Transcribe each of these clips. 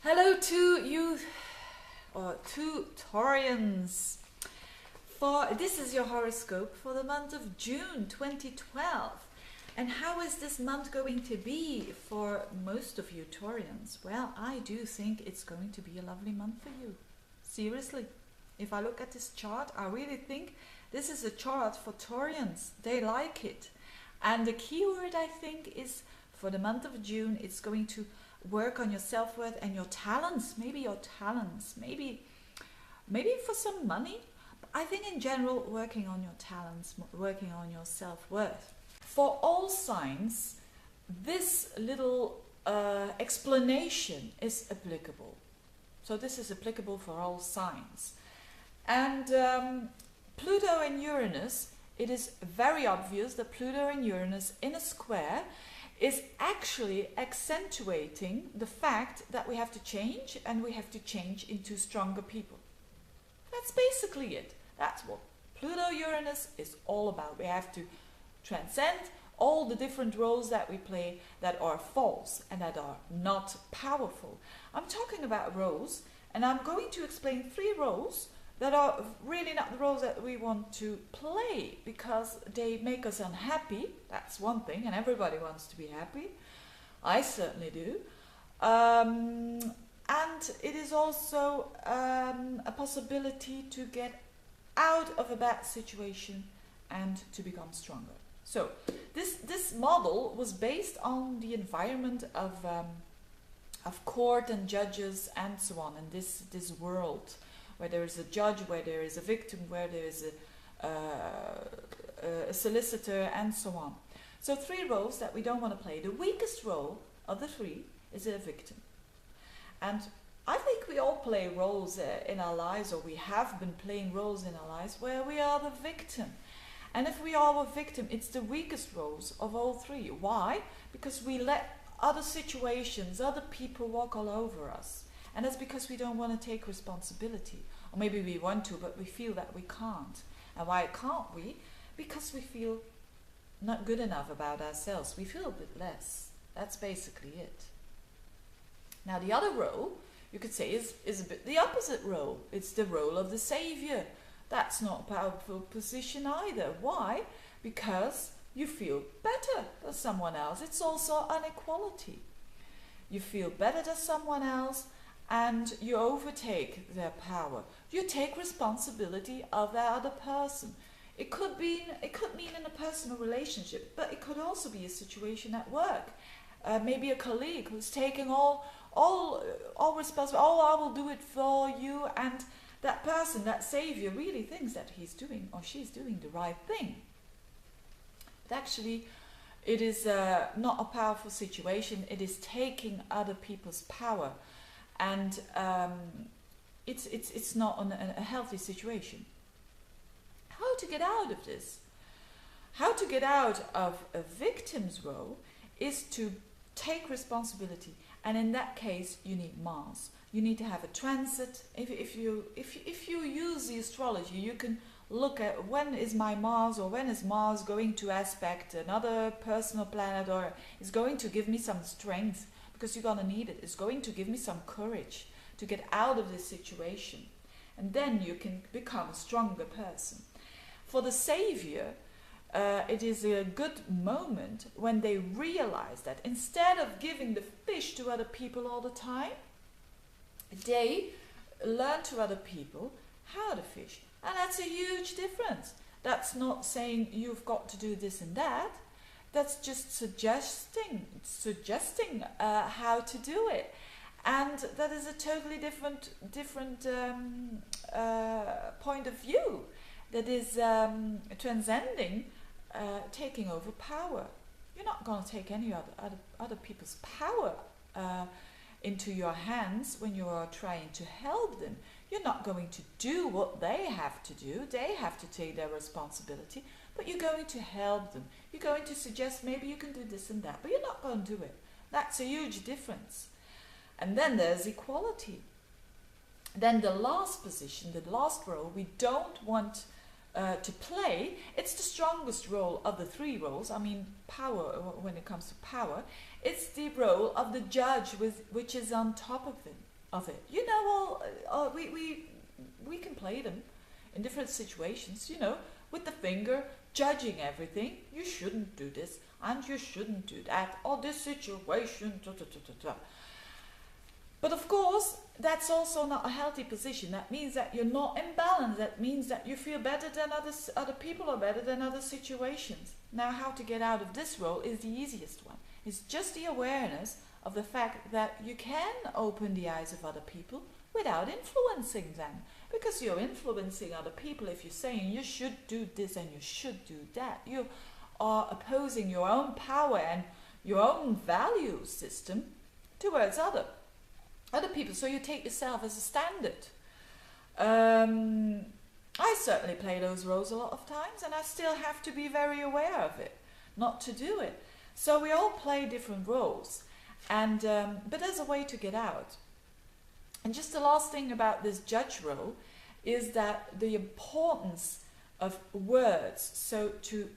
Hello to you, or to Taurians. This is your horoscope for the month of June 2012. And how is this month going to be for most of you Taurians? Well, I do think it's going to be a lovely month for you. Seriously. If I look at this chart, I really think this is a chart for Taurians. They like it. And the keyword, I think, is for the month of June, it's going to work on your self-worth and your talents. Maybe your talents. Maybe for some money. But I think in general, working on your talents, working on your self-worth. For all signs, this little explanation is applicable. So this is applicable for all signs. And Pluto and Uranus, it is very obvious that Pluto and Uranus in a square is actually accentuating the fact that we have to change, and we have to change into stronger people. That's basically it. That's what Pluto-Uranus is all about. We have to transcend all the different roles that we play that are false and that are not powerful. I'm talking about roles, and I'm going to explain 3 roles that are really not the roles that we want to play because they make us unhappy. That's one thing, and everybody wants to be happy. I certainly do. And it is also a possibility to get out of a bad situation and to become stronger. So this model was based on the environment of court and judges and so on in this world, where there is a judge, where there is a victim, where there is a solicitor, and so on. So 3 roles that we don't want to play. The weakest role of the 3 is a victim. And I think we all play roles in our lives, or we have been playing roles in our lives, where we are the victim. And if we are a victim, it's the weakest roles of all 3. Why? Because we let other situations, other people walk all over us. And that's because we don't want to take responsibility. Or maybe we want to, but we feel that we can't. And why can't we? Because we feel not good enough about ourselves. We feel a bit less. That's basically it. Now the other role, you could say, is a bit the opposite role. It's the role of the savior. That's not a powerful position either. Why? Because you feel better than someone else. It's also an equality. You feel better than someone else, and you overtake their power. You take responsibility of that other person. It could mean in a personal relationship, but it could also be a situation at work. Maybe a colleague who's taking all responsibility. Oh, I will do it for you, and that person, that savior, really thinks that he's doing or she's doing the right thing. But actually, it is not a powerful situation. It is taking other people's power. And it's not a healthy situation. How to get out of this? How to get out of a victim's role is to take responsibility. And in that case, you need Mars. You need to have a transit. If you use the astrology, you can look at when is my Mars, or when is Mars going to aspect another personal planet, or is going to give me some strength. Because you're going to need it. It's going to give me some courage to get out of this situation. And then you can become a stronger person. For the savior, it is a good moment when they realize that instead of giving the fish to other people all the time, they learn to other people how to fish. And that's a huge difference. That's not saying you've got to do this and that. That's just suggesting how to do it, and that is a totally different point of view. That is transcending, taking over power. You're not going to take any other people's power into your hands when you are trying to help them. You're not going to do what they have to do. They have to take their responsibility. But you're going to help them. You're going to suggest maybe you can do this and that, but you're not going to do it. That's a huge difference. And then there's equality. Then the last position, the last role we don't want to play, it's the strongest role of the 3 roles. I mean, power, when it comes to power, it's the role of the judge, which is on top of them. of it. You know, we can play them in different situations, you know, with the finger, judging everything. You shouldn't do this, and you shouldn't do that, or this situation, da, da, da, da, da. But of course, that's also not a healthy position. That means that you're not in balance. That means that you feel better than other people are better than other situations. Now, how to get out of this role is the easiest one. It's just the awareness of the fact that you can open the eyes of other people without influencing them. Because you're influencing other people if you're saying you should do this and you should do that. You are opposing your own power and your own value system towards other people. So you take yourself as a standard. I certainly play those roles a lot of times, and I still have to be very aware of it, not to do it. So we all play different roles, and but there's a way to get out. And just the last thing about this judge role is that the importance of words, so to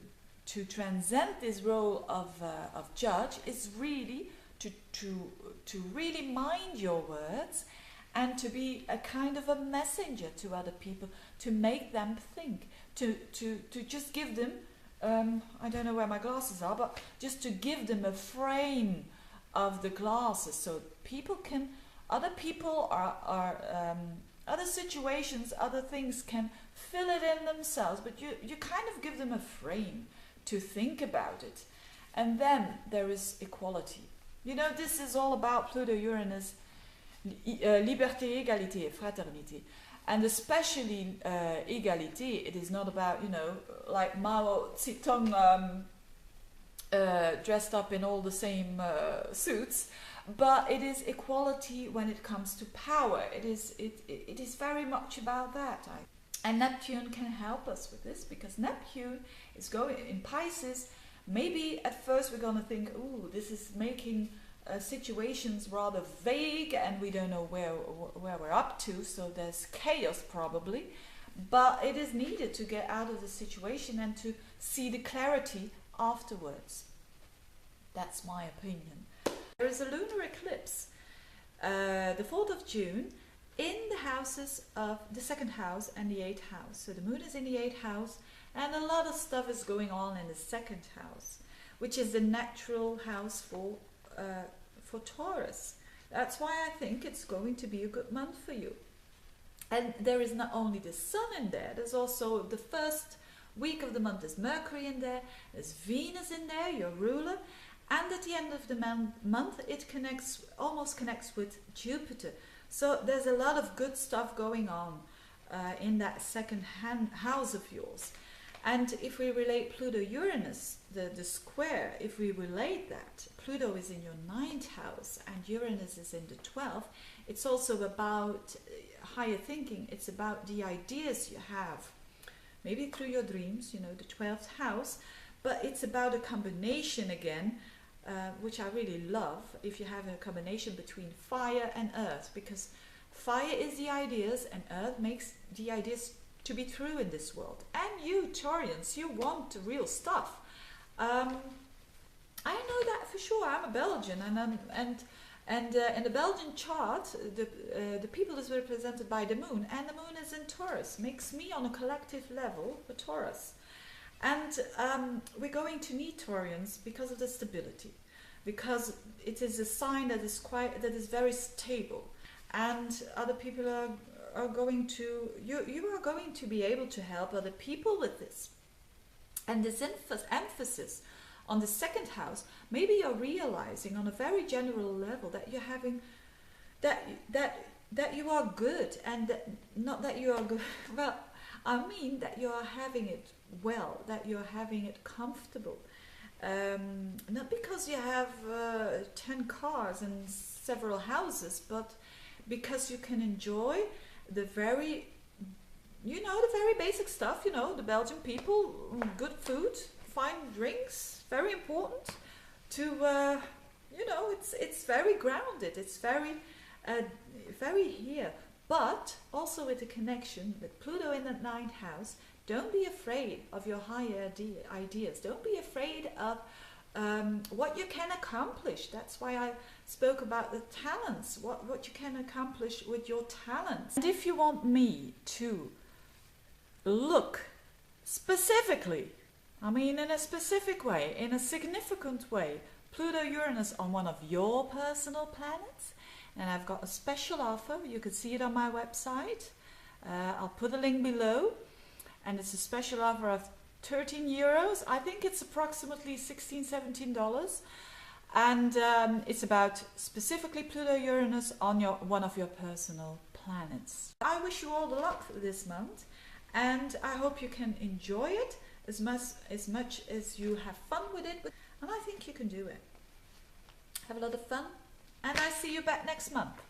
transcend this role of judge, is really to really mind your words and to be a kind of a messenger to other people, to make them think, to just give them, I don't know where my glasses are, but just to give them a frame of the glasses so people can, other people are other situations, other things can fill it in themselves, but you kind of give them a frame to think about it. And then there is equality. You know, this is all about Pluto-Uranus, liberté, égalité, fraternité. And especially égalité, it is not about, you know, like Mao Zedong dressed up in all the same suits, but it is equality when it comes to power. It is very much about that. And Neptune can help us with this, because Neptune is going in Pisces. Maybe at first we're going to think, ooh, this is making situations rather vague and we don't know where we're up to, so there's chaos probably. But it is needed to get out of the situation and to see the clarity afterwards. That's my opinion. There is a lunar eclipse, the 4th of June, in the houses of the 2nd house and the 8th house. So the moon is in the 8th house, and a lot of stuff is going on in the 2nd house, which is the natural house for Taurus. That's why I think it's going to be a good month for you. And there is not only the sun in there, there's also the first week of the month is Mercury in there, there's Venus in there, your ruler, and at the end of the month it almost connects with Jupiter. So there's a lot of good stuff going on in that 2nd house of yours. And if we relate Pluto-Uranus, the square, if we relate that, Pluto is in your 9th house and Uranus is in the 12th, it's also about higher thinking. It's about the ideas you have, maybe through your dreams, you know, the 12th house, but it's about a combination again, which I really love, if you have a combination between fire and earth, because fire is the ideas and earth makes the ideas to be true in this world. And you Taurians, you want the real stuff. I know that for sure. I'm a Belgian, and in the Belgian chart, the people is represented by the moon, and the moon is in Taurus, makes me on a collective level a Taurus. And we're going to need Taurians because of the stability, because it is a sign that is very stable, and other people are going to, you are going to be able to help other people with this. And this emphasis on the 2nd house, maybe you're realizing on a very general level that you're having that you are good, and not that you are good, well, I mean that you are having it well, that you're having it comfortable. Not because you have 10 cars and several houses, but because you can enjoy the very basic stuff, you know, the Belgian people, good food, fine drinks, very important to, you know, it's very grounded, it's very here, but also with the connection with Pluto in the 9th house. Don't be afraid of your higher ideas. Don't be afraid of what you can accomplish. That's why I spoke about the talents, what you can accomplish with your talents. And if you want me to look specifically, I mean in a specific way, in a significant way, Pluto-Uranus on one of your personal planets, and I've got a special offer. You can see it on my website. I'll put a link below, and it's a special offer of 13 euros. I think it's approximately $16-17, and it's about specifically Pluto-Uranus on one of your personal planets. I wish you all the luck for this month, and I hope you can enjoy it as much as you have fun with it, and I think you can do it. Have a lot of fun, and I see you back next month.